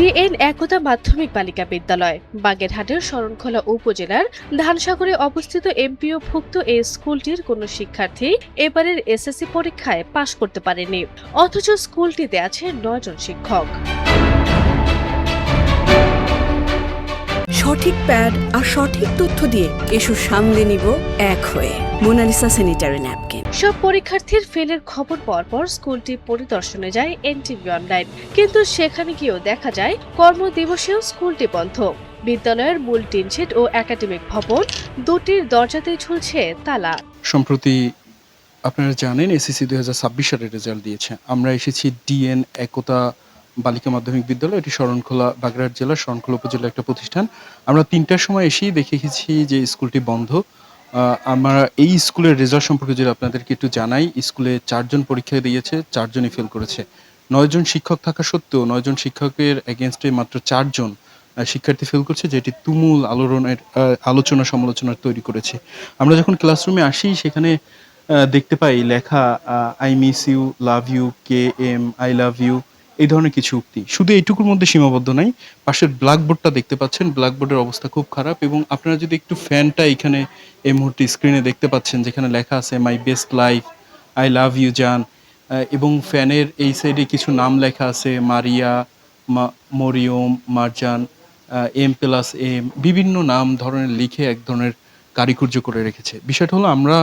GN একতা মাধ্যমিক বালিকা বিদ্যালয় বাগেরহাটের শরণখোলা উপজেলার ধানসাগরে অবস্থিত এমপিওভুক্ত এই স্কুলটির কোনো শিক্ষার্থী এবারের এসএসসি পরীক্ষায় পাশ করতে পারেনি, অথচ স্কুলটিতে আছে ৯ জন শিক্ষক। সঠিক প্যাড আর সঠিক তথ্য দিয়ে এসব সামলে নিব এক হয়ে। Monalisa sanitary napkin. সব পরীক্ষার্থীর ফেলের খবর পাওয়ার পর স্কুলটি পরিদর্শনে যায় এনটিভি অনলাইন, কিন্তু সেখানে গিয়েও দেখা যায় কর্মদিবসেও স্কুলটি বন্ধ। বিদ্যালয়ের মূল টিনশেড ও একাডেমিক ভবন দুটির দরজাতেই ঝুলছে তালা। সম্প্রতি আপনারা জানেন এসএসসি 2026 সালের রেজাল্ট দিয়েছে। আমরা এসেছি ডিএন একতা বালিকা মাধ্যমিক বিদ্যালয়, এটি শরণখোলা বাগেরহাট জেলার শরণখোলা উপজেলার একটা প্রতিষ্ঠান। আমরা 3টার সময় এসেই দেখেছি যে স্কুলটি বন্ধ। আমরা এই স্কুলের রেজাল্ট সম্পর্কে যদি আপনাদেরকে একটু জানাই, স্কুলে 4 জন পরীক্ষা দিয়েছে, 4 জনই ফেল করেছে। 9 জন শিক্ষক থাকা সত্ত্বেও 9 জন শিক্ষকের এগেইনস্টে মাত্র 4 জন শিক্ষার্থী ফেল করছে, যেটি তুমুল আলোচনা সমালোচনা তৈরি করেছে। আমরা যখন ক্লাসরুমে আসি সেখানে দেখতে পাই লেখা I miss you, love you, K M, I love you, এই ধরনের কিছু উক্তি। শুধু এইটুকুর মধ্যে সীমাবদ্ধ নাই, পাশের ব্ল্যাকবোর্ডটা দেখতে পাচ্ছেন, ব্ল্যাকবোর্ডের অবস্থা খুব খারাপ। এবং আপনারা যদি একটু ফ্যানটা এখানে এই মুহূর্তে স্ক্রিনে দেখতে পাচ্ছেন, যেখানে লেখা আছে my best life, I love you জান, এবং ফ্যানের এই সাইডে কিছু নাম লেখা আছে Maria, Mariam, Marjan, M plus M, বিভিন্ন নাম ধরনের লিখে এক ধরনের কারিকুর্য করে রেখেছে। বিষয়টা হলো আমরা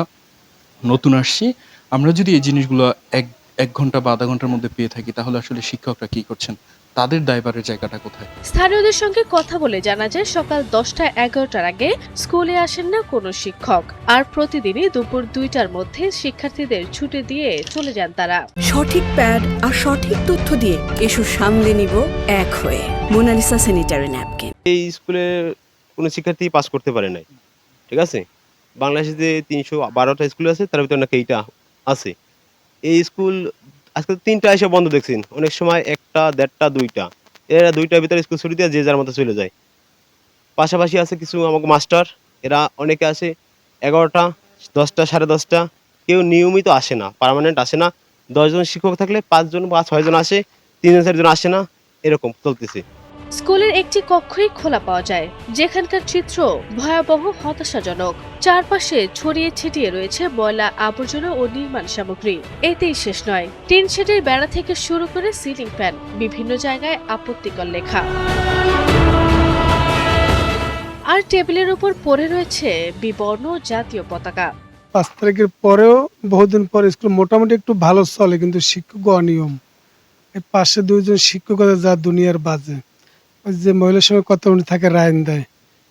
নতুন আসছি, আমরা যদি এই জিনিসগুলো এক ঘন্টা বা আধা ঘন্টার মধ্যে পেয়ে থাকি, তাহলে আসলে শিক্ষকরা কি করছেন, তাদের দায়ভারের জায়গাটা কোথায়? স্থানীয়দের সঙ্গে কথা বলে জানা যায় সকাল 10টা-11টার আগে স্কুলে আসেন না কোনো শিক্ষক, আর প্রতিদিনই দুপুর 2টার মধ্যে শিক্ষার্থীদের ছুটি দিয়ে চলে যান তারা। সঠিক প্যাড আর সঠিক তথ্য দিয়ে এসব সামলে নিব এক হয়ে। Monalisa sanitary napkin. এই স্কুলে কোনো শিক্ষার্থী পাস করতে পারে নাই, ঠিক আছে। বাংলাদেশে যে 312টা স্কুল আছে তার ভিতরে নাকি এইটা আছে। এই স্কুল আজকে 3টা এসে বন্ধ দেখছেন, অনেক সময় 1টা, 1.5টা, 2টা, এরা 2টার ভিতরে স্কুল ছুটি দিয়ে যে যার মতো চলে যায়। পাশাপাশি আছে কিছু আমাকে মাস্টার, এরা অনেকে আসে 11টা, 10টা, 10:30টা, কেউ নিয়মিত আসে না, পার্মানেন্ট আসে না। 10 জন শিক্ষক থাকলে 5 জন বা 6 জন আসে, 3 জন 4 জন আসে না, এরকম চলতেছে। স্কুলের একটি কক্ষই খোলা পাওয়া যায়, যেখানকার চিত্র ভয়াবহ, হতাশাজনক। চারপাশে ছড়িয়ে ছিটিয়ে রয়েছে ময়লা আবর্জনা ও নির্মাণ সামগ্রী। এতেই শেষ নয়, টিন শেডের বেড়া থেকে শুরু করে সিলিং ফ্যান, বিভিন্ন জায়গায় আপত্তিকর লেখা। আর টেবিলের উপর পড়ে রয়েছে বিবর্ণ জাতীয় পতাকা। 5 তারিখের পরেও বহুদিন পরে স্কুল মোটামুটি একটু ভালো চলে, কিন্তু শিক্ষক অনিয়ম। এই পাশে 2 জন শিক্ষক আছে যা দুনিয়ার বাজে। ওই যে মহিলার সঙ্গে কত উনি থাকে রায়ন্দায়,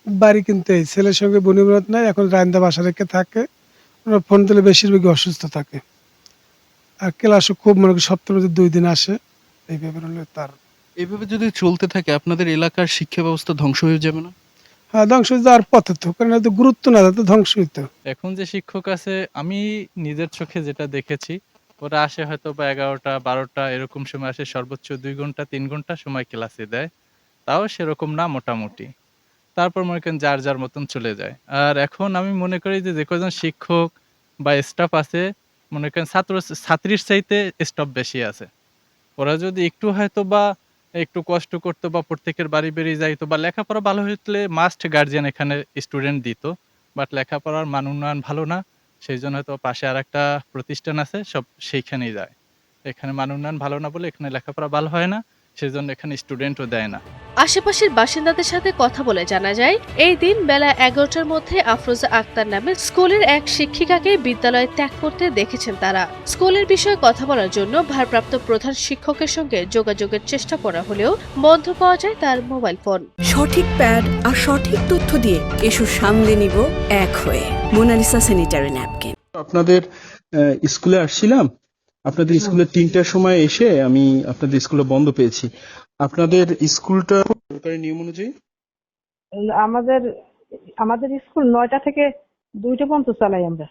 বাড়ি কিন্তু এই ছেলের সঙ্গে বনিবরাত নাই, এখন রায়ন্দা বাসা রেখে থাকে। ওনার ফোন দিলে বেশিরভাগই অসুস্থ থাকে। আর ক্লাসও খুব মনে করি সপ্তাহের 2 দিন আসে। এই ব্যাপার হলো তার। এভাবে যদি চলতে থাকে আপনাদের এলাকার শিক্ষা ব্যবস্থা ধ্বংস হয়ে যাবে না? হ্যাঁ, ধ্বংস হয়ে যাওয়ার পথে তো, কারণ এত গুরুত্ব না তো ধ্বংস হইতো। এখন যে শিক্ষক আছে আমি নিজের চোখে যেটা দেখেছি, ওরা আসে হয়তো বা 11টা 12টা এরকম সময় আসে, সর্বোচ্চ 2 ঘন্টা 3 ঘন্টা সময় ক্লাসে দেয়, তাও সেরকম না মোটামুটি। তারপর মনে করেন যার যার মতন চলে যায়। আর এখন আমি মনে করি যে কজন শিক্ষক বা স্টাফ আছে, মনে করেন ছাত্রীর চাইতে স্টাফ বেশি আছে। ওরা যদি একটু হয়তো বা একটু কষ্ট করতো বা প্রত্যেকের বাড়ি বেরিয়ে যাইতো বা লেখাপড়া ভালো হইলে মাস্ট গার্জিয়ান এখানে স্টুডেন্ট দিত, বাট লেখাপড়ার মান উন্নয়ন ভালো না, সেই জন্য হয়তো পাশে আর একটা প্রতিষ্ঠান আছে, সব সেইখানেই যায়। এখানে মান উন্নয়ন ভালো না বলে এখানে লেখাপড়া ভালো হয় না, সেই জন্য এখানে স্টুডেন্টও দেয় না। আশেপাশের বাসিন্দাদের সাথে কথা বলে জানা যায় এই দিন বেলা 11টার মধ্যে আফরোজা আক্তার নামে স্কুলের এক শিক্ষিকাকে বিদ্যালয়ে ত্যাগ করতে দেখেছেন তারা। স্কুলের বিষয়ে কথা বলার জন্য ভারপ্রাপ্ত প্রধান শিক্ষকের সঙ্গে যোগাযোগের চেষ্টা করা হলেও বন্ধ পাওয়া যায় তার মোবাইল ফোন। সঠিক প্যাড আর সঠিক তথ্য দিয়ে এসব সামলে নিব এক হয়ে। Monalisa sanitary napkin. আপনাদের স্কুলে আসছিলাম, আপনাদের স্কুলে 3টার সময় এসে আমি আপনাদের স্কুলে বন্ধ পেয়েছি। আপনাদের স্কুলটা সরকারি নিয়ম অনুযায়ী আমাদের আমাদের স্কুল 9টা থেকে 2টা পর্যন্ত চালাই আমরা।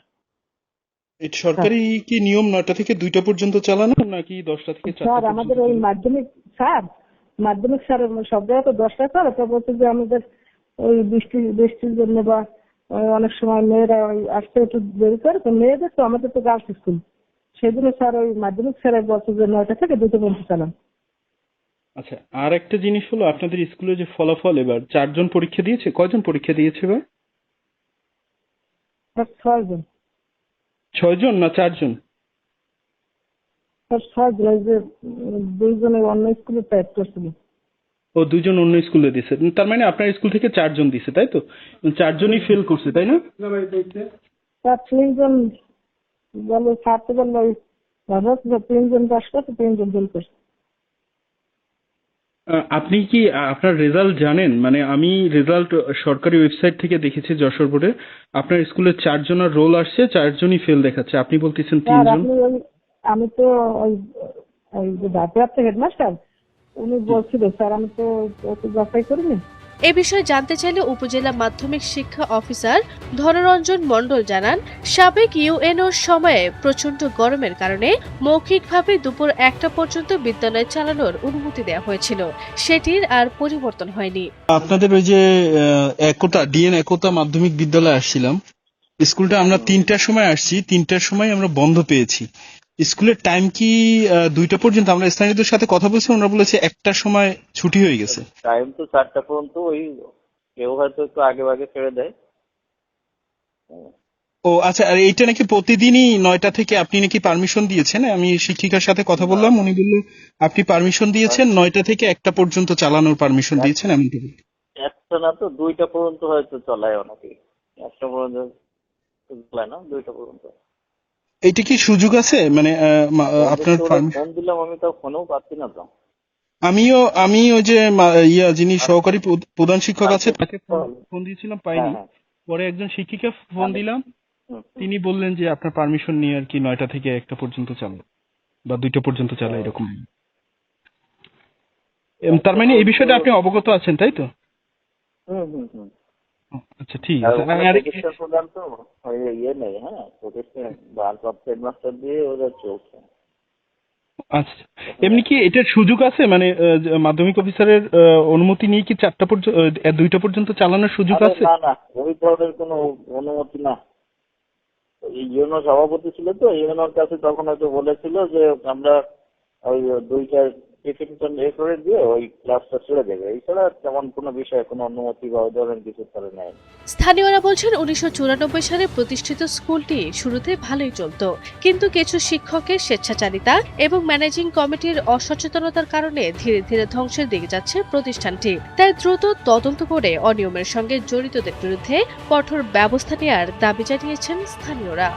এটা সরকারি কি নিয়ম 9টা থেকে 2টা পর্যন্ত চালানো, নাকি 10টা থেকে 4টা? স্যার আমাদের ওই মাধ্যমিক স্যার সব জায়গায় তো 10টা স্যার, তো বলছে যে আমাদের ওই বৃষ্টির জন্য বা অনেক সময় মেয়েরা ওই আসতে একটু দেরি করে, তো মেয়েদের তো আমাদের তো গার্লস স্কুল, সেদিনে স্যার ওই মাধ্যমিক স্যার বলছে যে 9টা থেকে 2টা পর্যন্ত চালান। আচ্ছা, আর একটা জিনিস হলো আপনাদের স্কুলে যে ফলাফল এবার 4 জন পরীক্ষা দিয়েছে, কয়জন পরীক্ষা দিয়েছে এবার? স্যার 6 জন। 6 জন না 4 জন? স্যার 6 জন, এই যে 2 জনের অন্য স্কুলে টাইপ করছিল। ও 2 জন অন্য স্কুলে দিয়েছে, তার মানে আপনার স্কুল থেকে 4 জন দিয়েছে তাই তো? 4 জনই ফেল করছে তাই না? স্যার 3 জন বলে ছাড়তে বললো, ওই ভালো হচ্ছে যে 3 জন পাস করছে, 3 জন ফেল করছে। আপনি কি আপনার রেজাল্ট জানেন? মানে আমি রেজাল্ট সরকারি ওয়েবসাইট থেকে দেখেছি যশোর বোর্ডে, আপনার স্কুলে 4 জনের রোল আসছে, 4 জনই ফেল দেখাচ্ছে, আপনি বলতেছেন 3 স্যার জন। আপনি ওই, আমি তো ওই ওই যে ভারপ্রাপ্ত হেডমাস্টার, উনি বলছিল স্যার, আমি তো ওকে যাচাই করিনি। এ বিষয়ে জানতে চাইলে উপজেলা মাধ্যমিক শিক্ষা অফিসার ধনরঞ্জন মণ্ডল জানান, সাবেক ইউএনওর সময়ে প্রচণ্ড গরমের কারণে মৌখিকভাবে দুপুর 1টা পর্যন্ত বিদ্যালয় চালানোর অনুমতি দেওয়া হয়েছিল, সেটির আর পরিবর্তন হয়নি। আপনাদের ওই যে একতা ডিএন একতা মাধ্যমিক বিদ্যালয়ে আসছিলাম, স্কুলটা আমরা 3টার সময় আসছি, 3টার সময় আমরা বন্ধ পেয়েছি। স্কুলের টাইম কি 2টা পর্যন্ত? আমরা স্থানীয়দের সাথে কথা বলছি, ওনারা বলেছে 1টার সময় ছুটি হয়ে গেছে। টাইম তো 4টা পর্যন্ত, ওই কেউ হয়তো একটু আগে আগে ছেড়ে দেয়। ও আচ্ছা, আর এইটা নাকি প্রতিদিনই 9টা থেকে আপনি নাকি পারমিশন দিয়েছেন? আমি শিক্ষিকার সাথে কথা বললাম, উনি বলল আপনি পারমিশন দিয়েছেন 9টা থেকে 1টা পর্যন্ত চালানোর পারমিশন দিয়েছেন এমনটা। একটা না তো 2টা পর্যন্ত হয়তো চলায় অনেকে, 1টা পর্যন্ত চলায় না, 2টা পর্যন্ত। এইটা কি সুযোগ আছে মানে আপনার ফোন দিলাম, আমি তো ফোনেও পাচ্ছি না তো। আমি ওই যে যিনি সহকারী প্রধান শিক্ষক আছে তাকে ফোন দিয়েছিলাম, পাইনি। পরে একজন শিক্ষিকা ফোন দিলাম, তিনি বললেন যে আপনার পারমিশন নিয়ে আর কি 9টা থেকে 1টা পর্যন্ত চালায় বা 2টা পর্যন্ত চালায় এরকম। তার মানে এই বিষয়টা আপনি অবগত আছেন তাই তো? আচ্ছা ঠিক আছে। চিকিৎসা প্রদান তো ওই ইয়ে নেই, হ্যাঁ, প্রতিষ্ঠান ভারপ্রাপ্ত হেডমাস্টার দিয়ে ওদের চলছে। আচ্ছা, এমনি কি এটার সুযোগ আছে মানে মাধ্যমিক অফিসারের অনুমতি নিয়ে কি 4টা পর্যন্ত 2টা পর্যন্ত চালানোর সুযোগ আছে? না না, ওই ধরনের কোনো অনুমতি না। ইউনো সভাপতি ছিল তো, ইউনোর কাছে তখন হয়তো বলেছিল যে আমরা ওই 2টা টিফিন করে দিয়ে ওই ক্লাসটা ছেড়ে দেবে, এছাড়া তেমন কোনো বিষয়ে কোনো অনুমতি বা ওই ধরনের কিছু করে নেয়। স্থানীয়রা বলছেন 1994 সালে প্রতিষ্ঠিত স্কুলটি শুরুতে ভালোই চলত, কিন্তু কিছু শিক্ষকের স্বেচ্ছাচারিতা এবং ম্যানেজিং কমিটির অসচেতনতার কারণে ধীরে ধীরে ধ্বংসের দিকে যাচ্ছে প্রতিষ্ঠানটি। তাই দ্রুত তদন্ত করে অনিয়মের সঙ্গে জড়িতদের বিরুদ্ধে কঠোর ব্যবস্থা নেওয়ার দাবি জানিয়েছেন স্থানীয়রা।